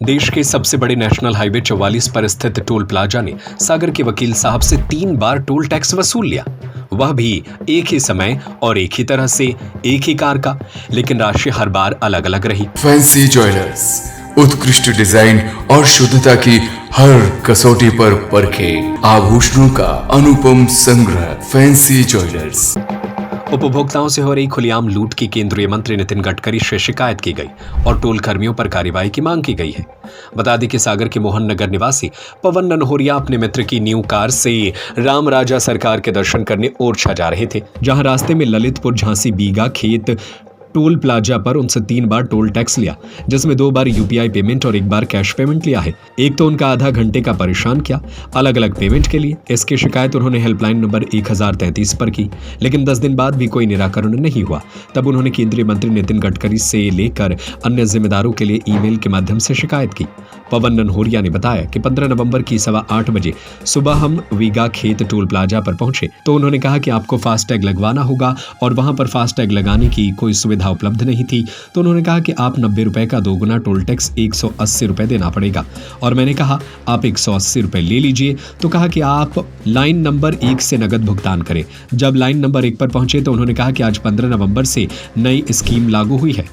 देश के सबसे बड़े नेशनल हाईवे 44 पर स्थित टोल प्लाजा ने सागर के वकील साहब से 3 बार टोल टैक्स वसूल लिया, वह भी एक ही समय और एक ही तरह से, एक ही कार का, लेकिन राशि हर बार अलग अलग रही। फैंसी ज्वेलर्स, उत्कृष्ट डिजाइन और शुद्धता की हर कसौटी पर परखे आभूषणों का अनुपम संग्रह। Fancy jewellers. उपभोक्ताओं से हो रही खुलेआम लूट की केंद्रीय मंत्री नितिन गडकरी से शिकायत की गई और टोल कर्मियों पर कार्रवाई की मांग की गई है। बता दें कि सागर के मोहन नगर निवासी पवन ननहोरिया अपने मित्र की न्यू कार से राम राजा सरकार के दर्शन करने ओरछा जा रहे थे, जहां रास्ते में ललितपुर झांसी बीघा खेत टोल प्लाजा पर उनसे 3 बार टोल टैक्स लिया, जिसमें 2 बार यूपीआई पेमेंट और 1 बार कैश पेमेंट लिया है। एक तो उनका आधा घंटे का परेशान किया अलग अलग पेमेंट के लिए। इसकी शिकायत उन्होंने हेल्पलाइन नंबर 1033 पर की, लेकिन 10 दिन बाद भी कोई निराकरण नहीं हुआ। तब उन्होंने केंद्रीय मंत्री नितिन गडकरी से लेकर अन्य जिम्मेदारों के लिए ईमेल के माध्यम से शिकायत की। पवन ननहोरिया ने बताया कि 15 नवंबर की 8:15 बजे सुबह हम वीगा खेत टोल प्लाजा पर पहुंचे तो उन्होंने कहा कि आपको फास्टैग लगवाना होगा और वहां पर फास्टैग लगाने की कोई सुविधा उपलब्ध नहीं थी। तो उन्होंने कहा कि आप 90 रुपए का 2 गुना टोल टैक्स 180 रुपए देना पड़ेगा, और मैंने कहा आप 180 रुपए ले लीजिए। तो कहा कि आप लाइन नंबर 1 से नगद भुगतान करें। जब लाइन नंबर 1 पर पहुंचे तो उन्होंने कहा कि आज 15 नवंबर से नई स्कीम लागू हुई है,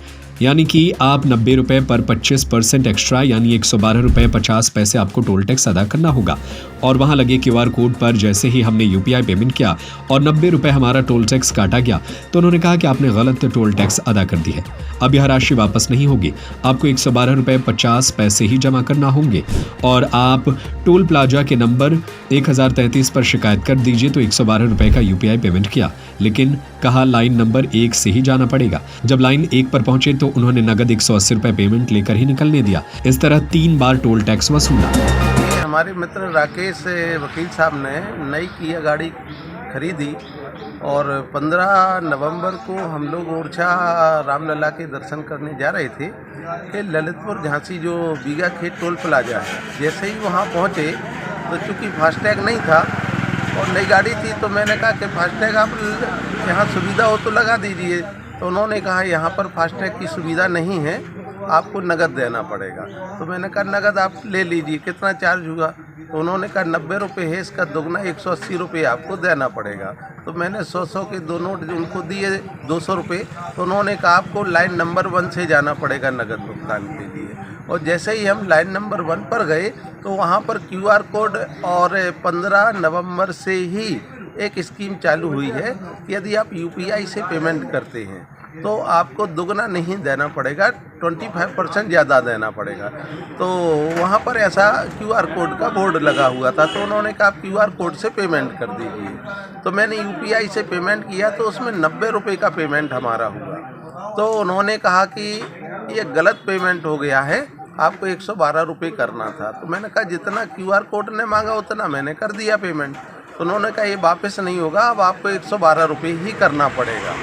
यानी कि आप 90 रुपए पर 25% एक्स्ट्रा यानी 112 रुपए 50 पैसे आपको टोल टैक्स अदा करना होगा। और वहां लगे QR कोड पर जैसे ही हमने यूपीआई पेमेंट किया और 90 रुपए हमारा टोल टैक्स काटा गया तो उन्होंने कहा कि आपने गलत टोल टैक्स अदा कर दी है, अब यह राशि वापस नहीं होगी, आपको 112 रुपए 50 पैसे ही जमा करना होंगे और आप टोल प्लाजा के नंबर 1033 पर शिकायत कर दीजिए। तो 112 रुपए का यूपीआई पेमेंट किया, लेकिन कहा लाइन नंबर 1 से ही जाना पड़ेगा। जब लाइन 1 पर पहुंचे तो उन्होंने नगद 180 रुपए पेमेंट लेकर ही निकलने दिया। इस तरह 3 बार टोल टैक्स वसूला। हमारे मित्र राकेश वकील साहब ने नई किया गाड़ी खरीदी और 15 नवंबर को हम लोग ओरछा रामलला के दर्शन करने जा रहे थे कि ललितपुर झांसी जो बीघा खेत टोल प्लाजा है, जैसे ही वहाँ पहुँचे तो चूँकि फास्टैग नहीं था और नई गाड़ी थी तो मैंने कहा कि फास्टैग आप यहाँ सुविधा हो तो लगा दीजिए। तो उन्होंने कहा यहाँ पर फास्टैग की सुविधा नहीं है, आपको नगद देना पड़ेगा। तो मैंने कहा नगद आप ले लीजिए, कितना चार्ज हुआ? तो उन्होंने कहा 90 रुपये है, इसका दोगुना 180 रुपये आपको देना पड़ेगा। तो मैंने 100 के 2 नोट उनको दिए 200 रुपये। तो उन्होंने कहा आपको लाइन नंबर 1 से जाना पड़ेगा नगद भुगतान के लिए। और जैसे ही हम लाइन नंबर 1 पर गए तो वहाँ पर QR कोड और 15 नवंबर से ही एक स्कीम चालू हुई है कि यदि आप यूपीआई से पेमेंट करते हैं तो आपको दुगना नहीं देना पड़ेगा, 25% ज़्यादा देना पड़ेगा। तो वहाँ पर ऐसा QR कोड का बोर्ड लगा हुआ था, तो उन्होंने कहा आप QR कोड से पेमेंट कर दीजिए। तो मैंने यूपीआई से पेमेंट किया तो उसमें 90 रुपये का पेमेंट हमारा हुआ। तो उन्होंने कहा कि ये गलत पेमेंट हो गया है, आपको 112 रुपये करना था। तो मैंने कहा जितना QR कोड ने मांगा उतना मैंने कर दिया पेमेंट। तो उन्होंने कहा ये वापस नहीं होगा, अब आपको 112 रुपये ही करना पड़ेगा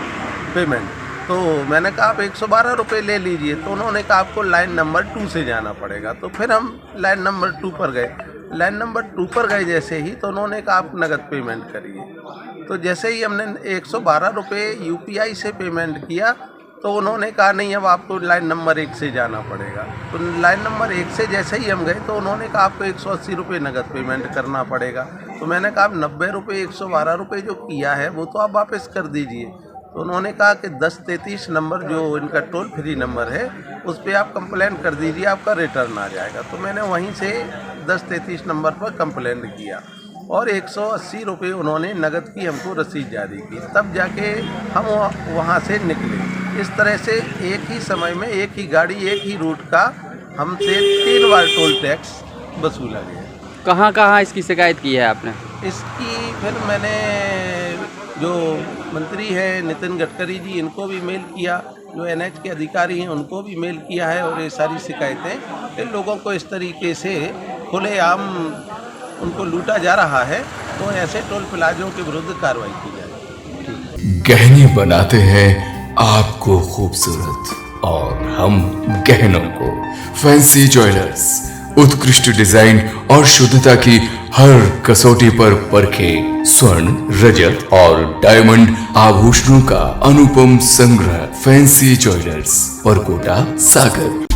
पेमेंट। तो मैंने कहा आप 112 रुपये ले लीजिए। तो उन्होंने कहा आपको लाइन नंबर 2 से जाना पड़ेगा। तो फिर हम लाइन नंबर 2 पर गए। लाइन नंबर 2 पर गए जैसे ही तो उन्होंने कहा आप नगद पेमेंट करिए। तो जैसे ही हमने 112 रुपये यूपीआई से पेमेंट किया तो उन्होंने कहा नहीं, अब आपको लाइन नंबर 1 से जाना पड़ेगा। तो लाइन नंबर 1 से जैसे ही हम गए तो उन्होंने कहा आपको 180 रुपये नगद पेमेंट करना पड़ेगा। तो मैंने कहा आप 90 रुपये 112 रुपये जो किया है वो तो आप वापस कर दीजिए। तो उन्होंने कहा कि 1033 नंबर जो इनका टोल फ्री नंबर है उस पर आप कंप्लेन कर दीजिए, आपका रिटर्न आ जाएगा। तो मैंने वहीं से 1033 नंबर पर कंप्लेन किया और 180 रुपये उन्होंने नगद की हमको रसीद जारी की, तब जाके हम वहाँ से निकले। इस तरह से एक ही समय में एक ही गाड़ी एक ही रूट का हमसे 3 बार टोल टैक्स वसूला गया। कहाँ कहाँ इसकी शिकायत की है आपने? इसकी फिर मैंने जो मंत्री हैं नितिन गडकरी जी, इनको भी मेल किया, जो NH के अधिकारी हैं उनको भी मेल किया है। और ये सारी शिकायतें इन लोगों को इस तरीके से खुलेआम उनको लूटा जा रहा है, तो ऐसे टोल प्लाजों के विरुद्ध कार्रवाई की जाए। गहने बनाते हैं आपको खूबसूरत और हम गहनों को। फैंसी ज्वेलर्स, उत्कृष्ट डिजाइन और शुद्धता की हर कसौटी पर परखे स्वर्ण, रजत और डायमंड आभूषणों का अनुपम संग्रह। फैंसी ज्वेलर्स, परकोटा, सागर।